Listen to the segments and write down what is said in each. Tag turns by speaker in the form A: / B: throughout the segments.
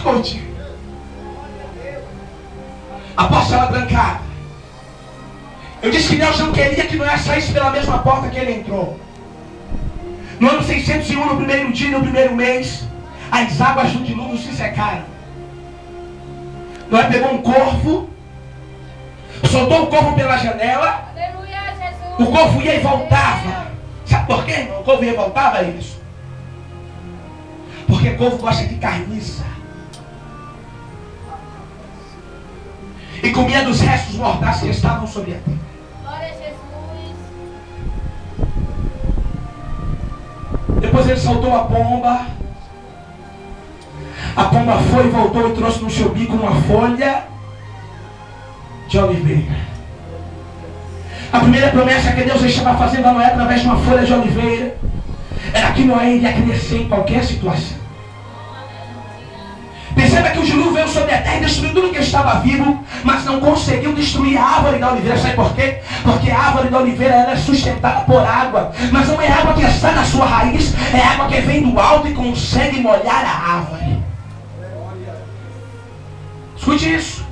A: Escute. A porta estava trancada. Eu disse que Deus não queria que Noé saísse pela mesma porta que ele entrou. No ano 601, no primeiro dia, no primeiro mês, as águas do dilúvio se secaram. Noé pegou um corvo, soltou o corvo pela janela.
B: Aleluia, Jesus.
A: O corvo ia e voltava. Sabe por quê? O corvo ia e voltava, isso. Porque o corvo gosta de carniça. E comia dos restos mortais que estavam sobre a terra.
B: Glória a Jesus.
A: Depois ele soltou a pomba. A pomba foi e voltou e trouxe no seu bico uma folha de oliveira. A primeira promessa que Deus estava fazendo a Noé através de uma folha de oliveira era que Noé iria crescer em qualquer situação. Perceba que o dilúvio veio sobre a terra e destruiu tudo que estava vivo, mas não conseguiu destruir a árvore da oliveira. Sabe por quê? Porque a árvore da oliveira ela é sustentada por água, mas não é água que está na sua raiz, é água que vem do alto e consegue molhar a árvore. Escute isso.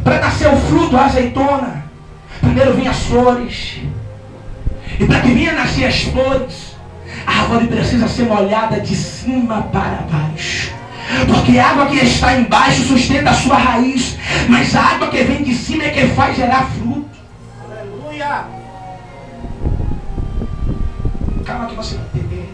A: Para nascer o fruto, a azeitona, primeiro vinham as flores. E para que venha nascer as flores, a árvore precisa ser molhada de cima para baixo. Porque a água que está embaixo sustenta a sua raiz, mas a água que vem de cima é que faz gerar fruto. Aleluia! Calma que você vai entender.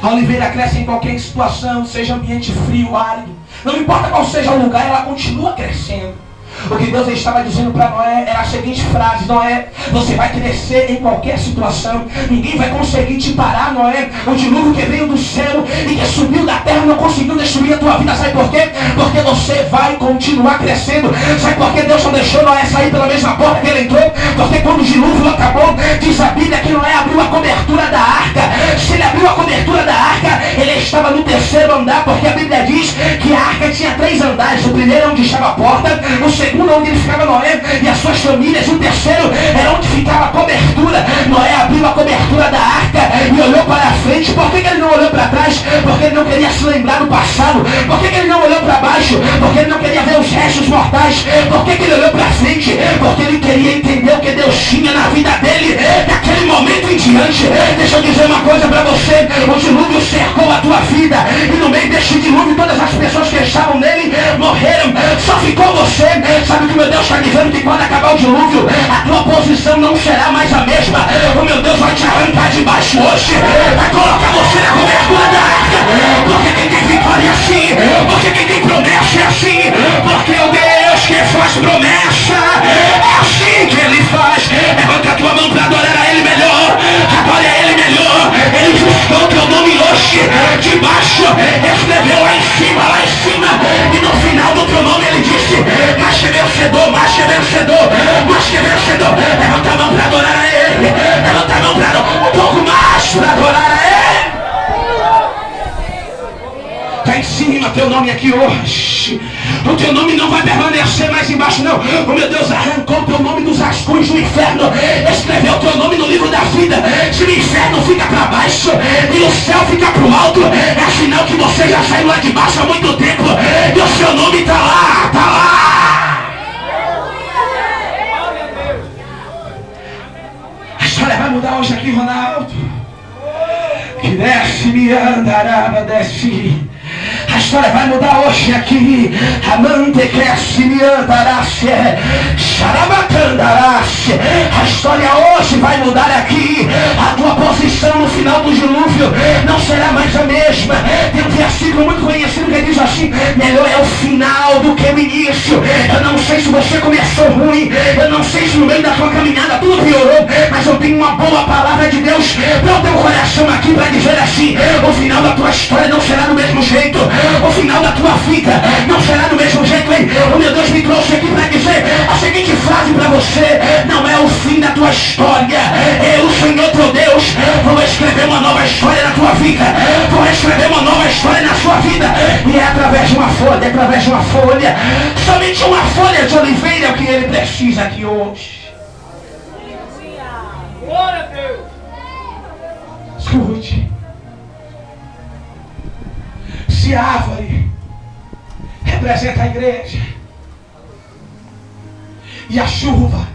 A: A oliveira cresce em qualquer situação, seja ambiente frio, árido. Não importa qual seja o lugar, ela continua crescendo. O que Deus estava dizendo para Noé era a seguinte frase: Noé, você vai crescer em qualquer situação. Ninguém vai conseguir te parar, Noé. O dilúvio que veio do céu e que subiu da terra não conseguiu destruir a tua vida. Sabe por quê? Porque você vai continuar crescendo. Sabe por que Deus não deixou Noé sair pela mesma porta que ele entrou? Porque quando o dilúvio acabou, diz a Bíblia que Noé abriu a cobertura da arca. Se ele abriu a cobertura da arca, ele estava no terceiro andar, porque a Bíblia diz que a arca tinha 3 andares. O primeiro é onde estava a porta, o segundo onde ele ficava Noé e as suas famílias, o terceiro era onde ficava a cobertura. Noé abriu a cobertura da arca e olhou para a frente. Por que ele não olhou para trás? Porque ele não queria se lembrar do passado. Por que ele não olhou para baixo? Porque ele não queria ver os restos mortais. Por que ele olhou para frente? Porque ele queria entender o que Deus tinha na vida dele daquele momento em diante. Deixa eu dizer uma coisa para você: o dilúvio cercou a tua vida, e no meio deste dilúvio todas as pessoas que estavam nele morreram, só ficou você. Sabe o que meu Deus está dizendo? Que quando acabar o dilúvio, a tua posição não será mais a mesma. O meu Deus vai te arrancar de baixo hoje, vai colocar você na cobertura da arca. Porque quem tem vitória é assim, porque quem tem promessa é assim, porque o Deus que faz promessa é assim que ele faz. Levanta a tua mão para adorar a ele melhor, adore a ele melhor. Ele buscou o teu nome hoje de baixo, escreveu lá em cima, e no final do teu nome ele disse: mais que vencedor, mais que vencedor, mais que vencedor. Levanta a mão para adorar a ele, levanta a mão para adorar, um pouco mais para adorar a ele. Está em cima teu nome aqui hoje. O teu nome não vai permanecer mais embaixo, não. O meu Deus arrancou teu nome dos rascunhos do inferno, escreveu teu nome no livro da vida. Se o inferno fica para baixo e o céu fica para o alto, é sinal que você já saiu lá de baixo há muito tempo e o seu nome está lá, está lá. A história vai mudar hoje aqui, Ronaldo. Que desce, me andará, desce. A história vai mudar hoje aqui. Amante cresce, me andará-se, xarabacandará-se. A história hoje vai mudar aqui. A tua posição no final do dilúvio não será mais a mesma. Tem um versículo muito conhecido que diz assim: melhor é o final do que o início. Eu não sei se você começou ruim, eu não sei se no meio da tua caminhada tudo piorou, mas eu tenho uma boa palavra de Deus para o teu coração aqui para dizer assim: o final da tua história não será do mesmo jeito. O final da tua vida não será do mesmo jeito, hein? O meu Deus me trouxe aqui para dizer a seguinte frase para você: não é o fim da tua história. Eu, Senhor teu Deus, vou escrever uma nova história na tua vida. Vou escrever uma nova história na sua vida. E é através de uma folha, é através de uma folha. Somente uma folha de oliveira é o que ele precisa aqui hoje.
C: Glória a Deus.
A: Escute. árvore representa a igreja. E a chuva,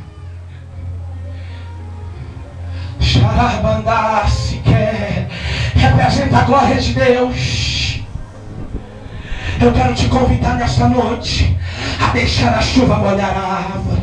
A: Xarabandá-se quer, representa a glória de Deus. Eu quero te convidar nesta noite a deixar a chuva molhar a árvore.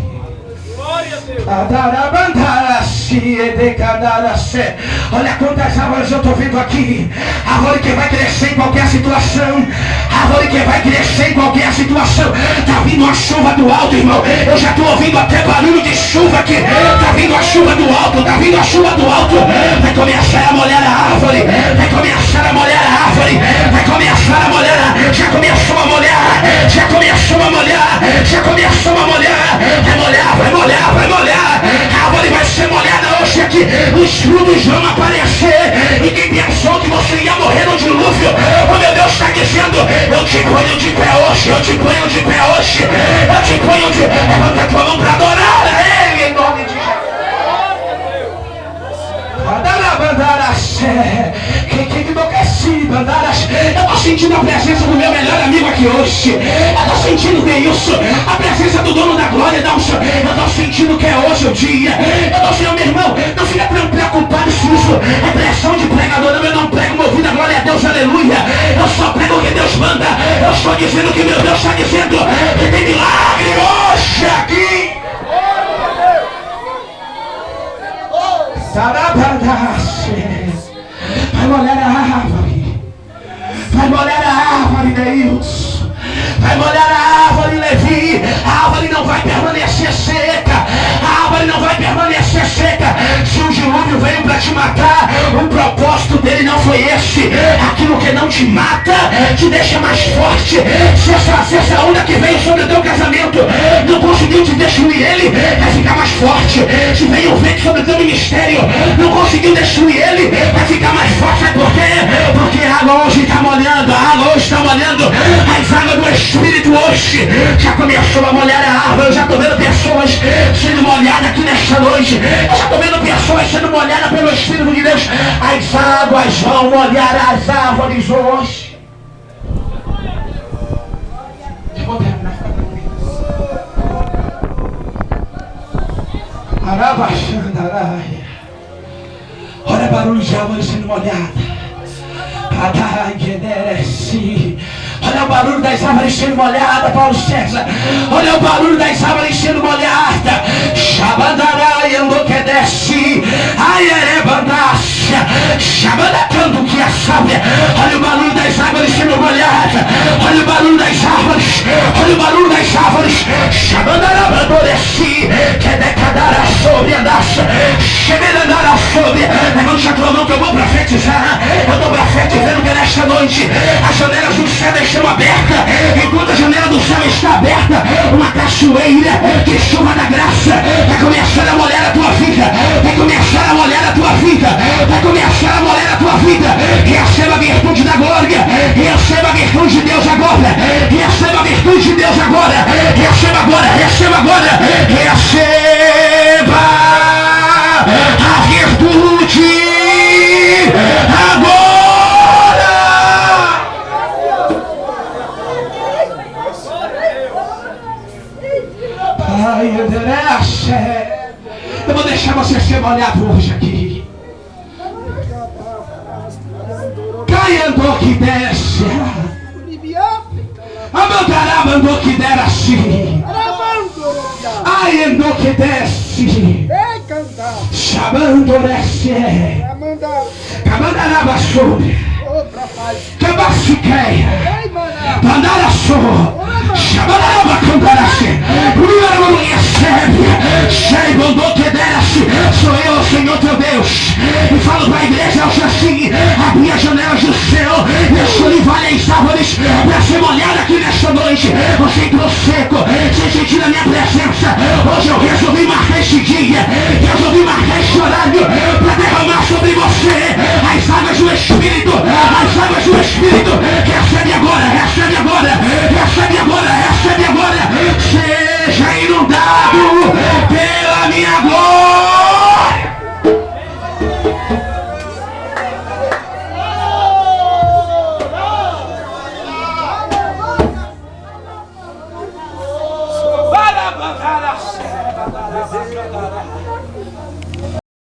A: Olha quantas árvores eu estou vendo aqui. Árvore que vai crescer em qualquer situação. Árvore que vai crescer em qualquer situação. Está vindo a chuva do alto, irmão. Eu já estou ouvindo até barulho de chuva aqui. Está vindo a chuva do alto. Está vindo a chuva do alto. Vai começar a molhar a árvore. Vai começar a molhar a árvore. Vai começar a molhar. Já começou a molhar. Já começou a molhar. Já começou a molhar. Vai molhar, vai molhar, vai molhar. A árvore vai ser molhada hoje aqui. Os frutos vão aparecer. E quem pensou que você ia morrer no dilúvio, o meu Deus está dizendo: eu te ponho de pé hoje. Eu te ponho de pé hoje. Eu te ponho de pé. Levanta a tua mão para adorar a Ele em nome de Jesus. Eu estou sentindo a presença do meu melhor amigo aqui hoje. Eu estou sentindo que é isso. A presença do dono da glória. Eu estou sentindo que é hoje o dia. Eu estou sentindo, meu irmão, não fica tão preocupado se isso é pressão de pregador. Eu não prego movido a glória a Deus, aleluia. Eu só prego o que Deus manda. Eu estou dizendo que meu Deus está dizendo que tem milagre hoje aqui. Vai molhar a árvore. Vai molhar a árvore, Deus. Vai molhar a árvore, Levi. A árvore não vai permanecer seca. A árvore não vai permanecer seca. Se o dilúvio veio para te matar, o propósito dele não foi esse. Aquilo que não te mata te deixa mais forte. Se essa onda que veio sobre o teu casamento não conseguiu te destruir ele, vai ficar mais forte. Se veio o vento sobre o teu ministério, não conseguiu destruir ele, vai ficar mais forte. Sabe por quê? Porque a água hoje está molhando. A água hoje está molhando. As águas do Espírito hoje já começou a molhar a árvore. Eu já estou vendo pessoas sendo molhadas aqui nesta noite. Eu já estou vendo pessoas sendo molhadas pelo Espírito de Deus. As águas vão molhar as árvores hoje. Eu vou terminar. Arabaxandaraia. Olha barulho de árvore sendo molhada. Olha o barulho das árvores sendo molhada, Paulo César. Olha o barulho das árvores sendo molhada. Shabandarai enlouquece. Aierebandácia. Shabandatando que a sábia. Olha o barulho das árvores sendo molhada. Olha o barulho das árvores. Olha o barulho das árvores. Shabandarabandoreci. Que decadara sobre a daça. Chemerandará sobre. Levante a tua mão que eu vou profetizar. Eu estou profetizando que nesta noite as janelas do céu estão abertas. Enquanto a janela do céu está aberta, uma cachoeira de chuva da graça vai começar a molhar a tua vida. Vai começar a molhar a tua vida. Vai começar a molhar a tua vida. Receba a virtude da glória. Receba a virtude de Deus agora. Receba a virtude de Deus agora. Receba agora. Receba agora. Receba a virtude agora. Eu vou deixar você ser molhado hoje aqui. Caiando que desce. Amandarabando que der assim. Aiendo que desce. Chamando desce. Camandaraba sobre. Cabasiqueia. Mandaraço. Chamaraba cantarase. Recebe. Cheibando que desce. Sou eu, Senhor teu Deus. E falo para a igreja hoje assim. Abri as janelas do céu. Deixou livrar as árvores para ser molhada aqui nesta noite. Você entrou seco, sem sentir a minha presença. Hoje eu resolvi marcar este dia. Resolvi marcar este horário para derramar sobre você as águas do Espírito. As águas do Espírito. Recebe agora, recebe agora. Recebe agora, recebe agora. Seja inundado pela minha glória.